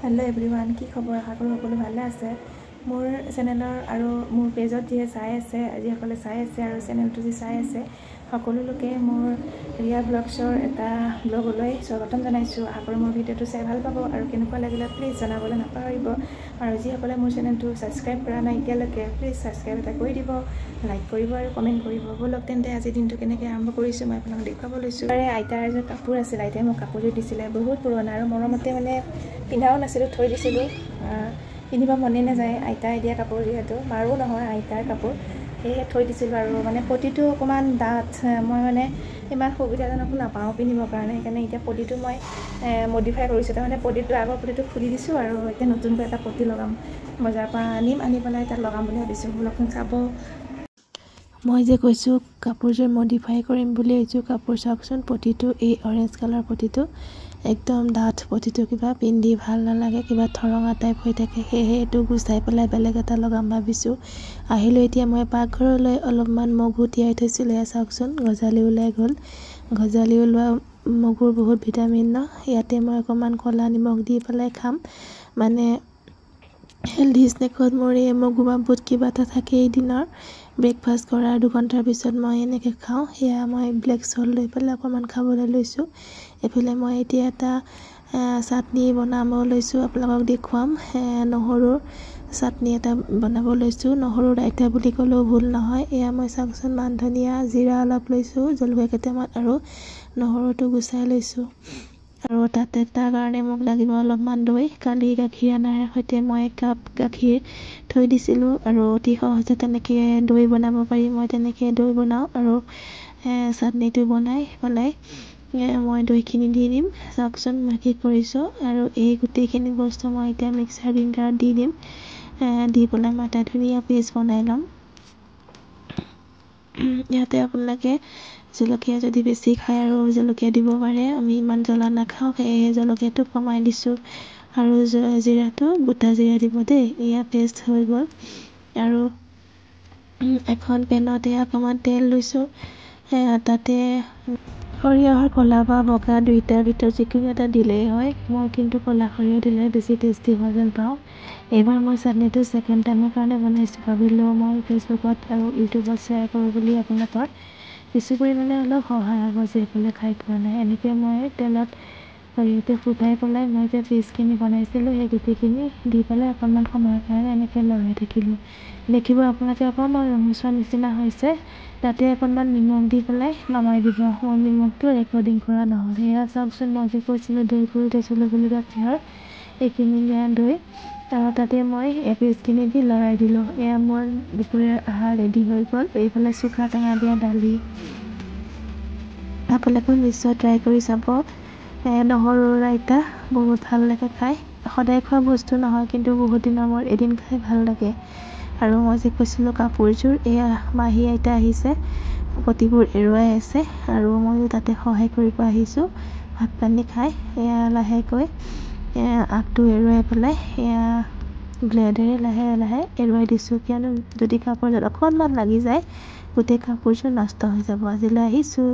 Hello everyone की खबर आशा करूँ সকলো ভালে আছে মোৰ চেনেলৰ আৰু মোৰ পেজত যি চাই আছে আজিসকলে চাই আছে আৰু চেনেলটো যি চাই আছে সকলো লোকে মোৰ ৰিয়া ব্লগছৰ এটা ব্লগলৈ স্বাগতম জনাইছোঁ আশা কৰোঁ মোৰ ভিডিঅ'টো চাই ভাল পাব আৰু কেনেকুৱা লাগিলে প্লিজ জনাবলৈ নাপাহৰিব আৰু যিসকলে মোৰ চেনেলটো সাবস্ক্ৰাইব কৰা নাই এতিয়ালৈকে প্লিজ সাবস্ক্ৰাইব এটা কৰি দিব লাইক কৰিব আৰু কমেন্ট কৰিব বলক তেন্তে আজি দিনটো কেনেকৈ আৰম্ভ কৰিছোঁ মই আপোনাক দেখাব লৈছোঁ আইতাৰ যে কাপোৰ আছিল আইতাই মোক কাপোৰযোৰ দিছিলে বহুত পুৰণা আৰু মৰমতে মানে পিন্ধাও নাছিলোঁ থৈ দিছিলোঁ পিন্ধিব মনে নাযায় আইতাই দিয়া কাপোৰ যিহেতু মাৰো নহয় আইতাৰ কাপোৰ সেয়ে থৈ দিছিলোঁ আৰু মানে পটিটো অকণমান ডাঠ মই মানে ইমান সুবিধাজনক নাপাওঁ পিন্ধিবৰ কাৰণে সেইকাৰণে এতিয়া পটিটো মই মডিফাই কৰিছোঁ তাৰমানে পটিটো আগৰ পটিটো খুলি দিছোঁ আৰু এতিয়া নতুনকৈ এটা পটি লগাম বজাৰৰ পৰা আনি পেলাই তাত লগাম বুলি ভাবিছোঁ লগাম চাব মই যে কৈছোঁ কাপোৰযোৰ মডিফাই কৰিম বুলি এইযোৰ কাপোৰ চাওকচোন পটিটো এই অৰেঞ্জ কালাৰ পটিটো একদম ডাঠ পটিটো কিবা পিন্ধি ভাল নালাগে কিবা থৰঙা টাইপ হৈ থাকে সেয়ে এইটো গুচাই পেলাই বেলেগ এটা লগাম ভাবিছোঁ আহিলোঁ এতিয়া মই পাকঘৰলৈ অলপমান মগু তিয়াই থৈছিলোঁ এয়া চাওকচোন গজালি ওলাই গ'ল গজালি ওলোৱা মগুৰ বহুত ভিটামিন ন ইয়াতে মই অকণমান ক'লা নিমখ দি পেলাই খাম মানে হেলদি স্নেকত মোৰ এই মগু বা বুট কিবা এটা থাকে এই দিনৰ ব্ৰেকফাষ্ট কৰাৰ 2 ঘণ্টাৰ পিছত মই এনেকৈ খাওঁ সেয়া মই ব্লেক চল্ট লৈ পেলাই অকণমান খাবলৈ লৈছোঁ এফালে মই এতিয়া এটা চাটনি বনাব লৈছোঁ আপোনালোকক দেখুৱাম নহৰুৰ চাটনি এটা বনাব লৈছোঁ নহৰুৰ ৰাইতা বুলি ক'লেও ভুল নহয় এয়া মই চাওকচোন মান ধনিয়া জিৰা অলপ লৈছোঁ জলকীয়া কেইটামান আৰু নহৰুটো গুচাই লৈছোঁ আৰু তাতে তাৰ কাৰণে মোক লাগিব অলপমান দৈ কালি গাখীৰ আনাৰ সৈতে মই একাপ গাখীৰ থৈ দিছিলোঁ আৰু অতি সহজে তেনেকৈ দৈ বনাব পাৰি মই তেনেকৈ দৈ বনাওঁ আৰু চাটনিটো বনাই পেলাই মই দৈখিনি দি দিম চাওকচোন মই কি কৰিছোঁ আৰু এই গোটেইখিনি বস্তু মই এতিয়া মিক্সাৰ গ্ৰাইণ্ডাৰত দি দিম দি পেলাই মই এটা ধুনীয়া পেষ্ট বনাই ল'ম ইয়াতে আপোনালোকে জলকীয়া যদি বেছি খায় আৰু জলকীয়া দিব পাৰে আমি ইমান জ্বলা নাখাওঁ সেয়ে জলকীয়াটো কমাই দিছোঁ আৰু জিৰাটো গোটা জিৰা দিব দেই এয়া পেষ্ট হৈ গ'ল আৰু এখন পেনতে অকণমান তেল লৈছোঁ তাতে সৰিয়হৰ ক'লা বা বগা দুইটাৰ ভিতৰত যিকোনো এটা দিলেই হয় মই কিন্তু ক'লা সৰিয়হ দিলে বেছি টেষ্টি হোৱা যেন পাওঁ এইবাৰ মই চাটনিটো ছেকেণ্ড টাইমৰ কাৰণে বনাইছোঁ ভাবিলোঁ মই ফেচবুকত আৰু ইউটিউবত শ্বেয়াৰ কৰোঁ বুলি আপোনালোকৰ কিছু পৰিমাণে অলপ সহায় হ'ব যিসকলে খাই পোৱা নাই এনেকৈ মই তেলত সৰিয়হটো ফুটাই পেলাই মই যে পেষ্টখিনি বনাইছিলোঁ সেই গোটেইখিনি দি পেলাই অকণমান সময়ৰ কাৰণে এনেকৈ লৰাই থাকিলোঁ দেখিব আপোনালোকে অকণমান ৰঙচুৱা নিচিনা হৈছে তাতে অকণমান নিমখ দি পেলাই নমাই দিব মোৰ নিমখটো ৰেকৰ্ডিং কৰা নহ'ল সেয়া চাওকচোন মই যে কৈছিলোঁ দৈ কৰি থৈছিলোঁ বুলি গাখীৰৰ এইখিনি দৈ আৰু তাতে মই এই পেষ্টখিনি দি লৰাই দিলোঁ এয়া মোৰ দুপৰীয়াৰ আহাৰ ৰেডি হৈ গ'ল এইফালে চুকা টেঙা দিয়া দালি আপোনালোকেও নিশ্চয় ট্ৰাই কৰি চাব নহৰুৰ ৰাইতা বহুত ভাল লাগে খাই সদায় খোৱা বস্তু নহয় কিন্তু বহুত দিনৰ মূৰত এদিন খাই ভাল লাগে আৰু মই যে কৈছিলোঁ কাপোৰযোৰ এয়া মাহী আইতা আহিছে পটিবোৰ এৰুৱাই আছে আৰু ময়ো তাতে সহায় কৰিব আহিছোঁ ভাত পানী খাই এয়া লাহেকৈ আগটো এৰুৱাই পেলাই এয়া ব্লেডেৰে লাহে লাহে এৰুৱাই দিছোঁ কিয়নো যদি কাপোৰযোৰত অকণমান লাগি যায় গোটেই কাপোৰযোৰ নষ্ট হৈ যাব আজিলৈ আহিছোঁ।